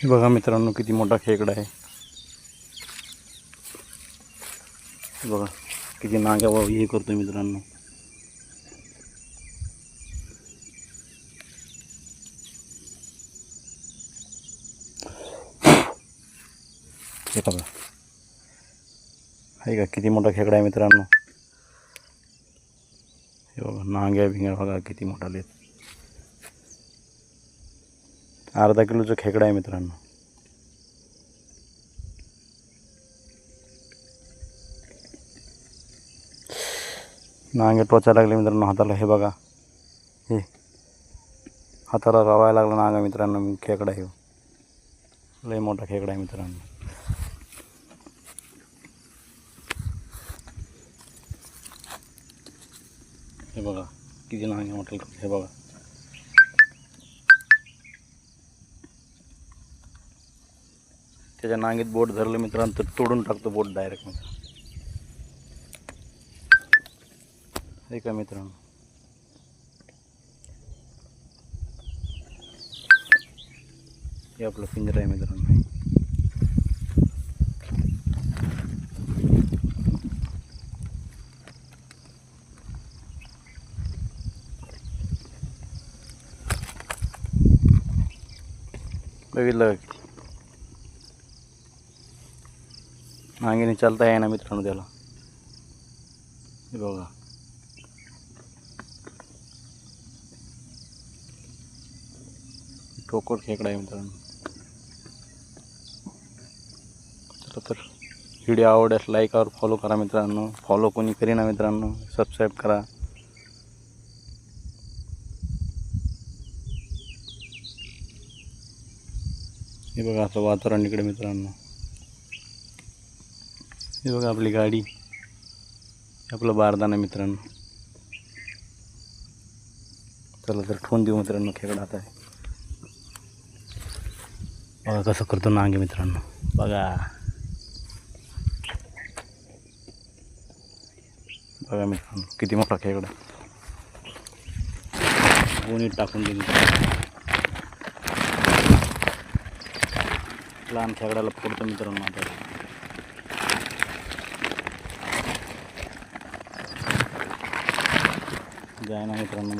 हे बघा मित्रांनो, किती मोठा खेकडा आहे. हे बघा किती नांग्या हे करतोय मित्रांनो. हे बघा, आहे का किती मोठा खेकडा आहे मित्रांनो. हे बघा नांग्या भिंग्या बघा किती मोठा लेत. अर्धा किलोचा खेकडा आहे मित्रांनो. नांगे टोचायला लागले मित्रांनो हाताला. हे बघा, हे हाताला रवायला लागला नांगा मित्रांनो. खेकडा हे लय मोठा खेकडा आहे मित्रांनो. हे बघा किती नांगे मोठे. हे बघा त्याच्या नांगीत बोट धरलं मित्रांनो तर तोडून टाकतो बोट डायरेक्ट मित्रांनो. हे का मित्रांनो, हे आपलं पिंजरा आहे मित्रांनो. बघितलं नांगीने चालता येईना मित्रांनो त्याला. हे बघा ठोकर खेकडा आहे मित्रांनो. तर व्हिडिओ आवडल्यास लाईक और फॉलो करा मित्रांनो. फॉलो कोणी करीना मित्रांनो, सबस्क्राईब करा. हे बघा असं वातावरण इकडे मित्रांनो. हे बघा आपली गाडी, आपलं बारदाना आहे मित्रांनो. चला तर ठेवून देऊ मित्रांनो खेकडा. आता आहे बघा कसं करतो नांगे मित्रांनो. बघा बघा मित्रांनो किती मोठा खेकडा. कोणी टाकून दिली. लहान खेकड्याला पकडतो मित्रांनो. आता जाय ना मित्रांनो.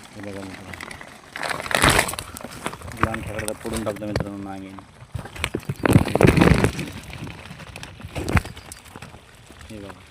हे बघा मित्रांनो लहान खेकड्याला पकडून टाकतो मित्रांनो नांगीने. हे बघा